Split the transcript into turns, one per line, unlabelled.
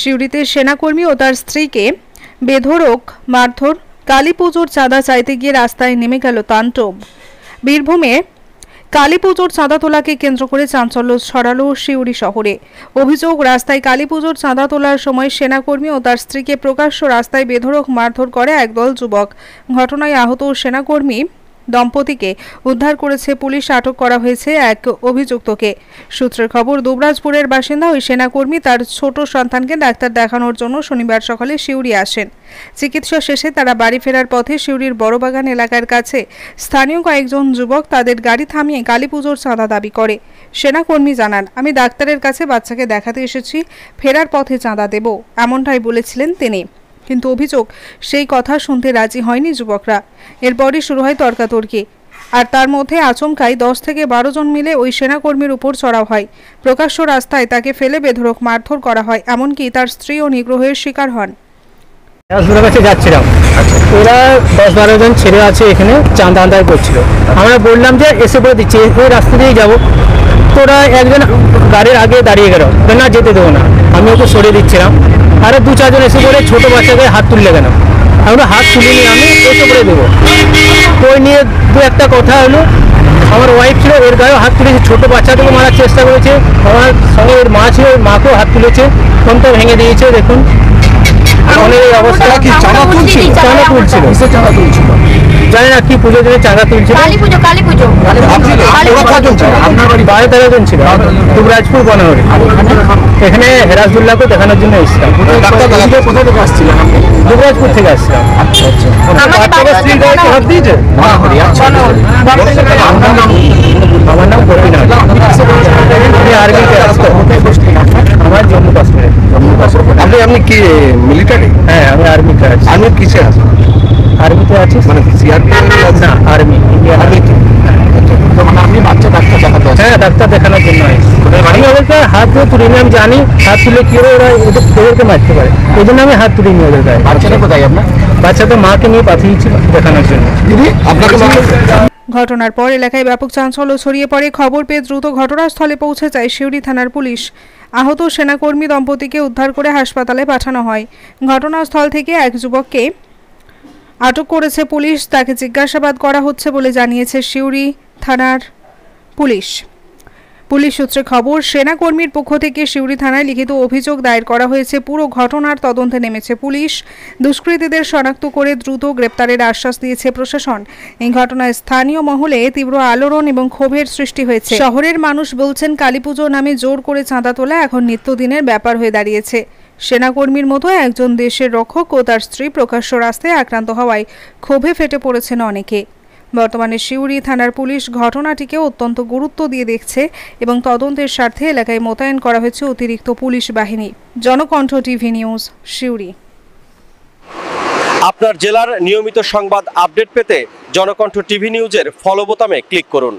সিউড়িতে সেনাকর্মী ও তার স্ত্রীকে বেধড়ক মারধর, কালী পুজোর চাঁদা চাইতে গিয়ে রাস্তায় নেমে গেল তাণ্ডব। বীরভূমে কালী পুজোর চাঁদা তোলাকে কেন্দ্র করে চাঞ্চল্য ছড়ালো সিউড়ি শহরে। অভিযোগ, রাস্তায় কালী পুজোর চাঁদা তোলার সময় সেনাকর্মী ও তার স্ত্রীকে প্রকাশ্য রাস্তায় বেধড়ক মারধর করে একদল যুবক। ঘটনায় আহত সেনাকর্মী দম্পতিকে উদ্ধার করেছে পুলিশ। আটক করা হয়েছে এক অভিযুক্তকে। সূত্রের খবর, দুবরাজপুরের বাসিন্দা ওই সেনাকর্মী তার ছোট সন্তানকে ডাক্তার দেখানোর জন্য শনিবার সকালে সিউড়ি আসেন। চিকিৎসা শেষে তারা বাড়ি ফেরার পথে সিউড়ির বড়বাগান এলাকার কাছে স্থানীয় কয়েকজন যুবক তাদের গাড়ি থামিয়ে কালী পুজোর চাঁদা দাবি করে। সেনাকর্মী জানান, আমি ডাক্তারের কাছে বাচ্চাকে দেখাতে এসেছি, ফেরার পথে চাঁদা দেব, এমনটাই বলেছিলেন তিনি। কিন্তু অভিযোগ, সেই কথা শুনতে রাজি হয়নি যুবকরা। এরপরই শুরু হয় তর্কাতর্কি। আর তার মধ্যে আচমকাই 10 থেকে 12 জন মিলে ওই সেনাকর্মীর উপর চড়াও হয়। প্রকাশ্য রাস্তায় তাকে ফেলে বেধড়ক মারধর করা হয়, এমনকি তার স্ত্রীও নিগ্রহের শিকার হন।
কাছে যাচ্ছিলাম, ওরা 10-12 জন ছেলে আছে এখানে চাঁদা আদায় করছিল। আমরা বললাম যে এসে পড়ে দিচ্ছি, এই রাস্তা দিয়েই যাবো। তোরা একজন গাড়ির আগে দাঁড়িয়ে গেল, না যেতে দেবো না, আমি ওকে সরিয়ে দিচ্ছিলাম। আরে 2-4 জন এসে পড়ে ছোটো বাচ্চাকে হাত তুললে কেন? আমরা হাত তুলিনি, আমি এসে পড়ে দেবো। ওই নিয়ে দু একটা কথা হলো। আমার ওয়াইফ ছিল, এর গায়েও হাত তুলেছে, ছোটো বাচ্চাদেরকে মারার চেষ্টা করেছে। আমার সঙ্গে এর মা ছিল, ওর মাকেও হাত তুলেছে, ফোনটা ভেঙে দিয়েছে। দেখুন জানি না কি পুজোর জন্য চাঁদা তুলছিল। 12-13 জন ছিল, দুবরাজপুর বনাহরি। এখানে হেরাজদুল্লাহকে দেখানোর জন্য এসেছিলাম। দুবরাজপুর থেকে আসছিলাম। আমার নাম গোপীনাথ, আমি আর্মিতে আসতো। আমার জম্মু কাশ্মীরে।
আপনি কি মিলিটারি?
হ্যাঁ, আমি আর্মিতে আছি।
আর্মি কিসে আছে?
আর্মিতে আছি,
মানে সিআরপিএফ
না আর্মি, ইন্ডিয়ান আর্মি।
মানে আপনি বাচ্চা ডাক্তার দেখাতে?
হ্যাঁ, ডাক্তার দেখানোর জন্য আমি ওদেরকে হাত দিয়ে তুলিনি। আমি জানি হাত তুলে কি করে ওরা ওদেরকে মারতে পারে, এই জন্য আমি হাত তুলিনি ওদের গায়ে।
বাচ্চাটা কোথায় আপনার?
বাচ্চাটা মাকে নিয়ে পাঠিয়েছিল দেখানোর জন্য।
দিদি আপনাকে
ঘটনার পর এলাকায় ব্যাপক চাঞ্চল্য ছড়িয়ে পড়ে। খবর পেয়ে দ্রুত ঘটনাস্থলে পৌঁছে যায় সিউড়ি থানার পুলিশ। আহত সেনাকর্মী দম্পতিকে উদ্ধার করে হাসপাতালে পাঠানো হয়। ঘটনাস্থল থেকে এক যুবককে আটক করেছে পুলিশ, তাকে জিজ্ঞাসাবাদ করা হচ্ছে বলে জানিয়েছে সিউড়ি থানার পুলিশ। পুলিশ সূত্রে খবর, সেনাকর্মীর পক্ষ থেকে সিউড়ি থানায় লিখিত অভিযোগ দায়ের করা হয়েছে। পুরো ঘটনার তদন্তে নেমেছে পুলিশ। দুষ্কৃতীদের শনাক্ত করে দ্রুত গ্রেপ্তারের আশ্বাস দিয়েছে প্রশাসন। এই ঘটনায় স্থানীয় মহলে তীব্র আলোড়ন এবং ক্ষোভের সৃষ্টি হয়েছে। শহরের মানুষ বলছেন, কালীপুজো নামে জোর করে চাঁদা তোলা এখন নিত্যদিনের ব্যাপার হয়ে দাঁড়িয়েছে। সেনাকর্মীর মতো একজন দেশের রক্ষক ও তার স্ত্রী প্রকাশ্য রাস্তায় আক্রান্ত হওয়ায় ক্ষোভে ফেটে পড়েছেন অনেকে। বর্তমানে সিউড়ি থানার পুলিশ ঘটনাটিকে অত্যন্ত গুরুত্ব দিয়ে দেখছে এবং তদন্তের স্বার্থে এলাকায় মোতায়েন করা হয়েছে অতিরিক্ত পুলিশ বাহিনী। Janakantha TV news, Suri.
আপনার জেলার নিয়মিত সংবাদ আপডেট পেতে জনকণ্ঠ টিভি নিউজের ফলো বোতামে ক্লিক করুন।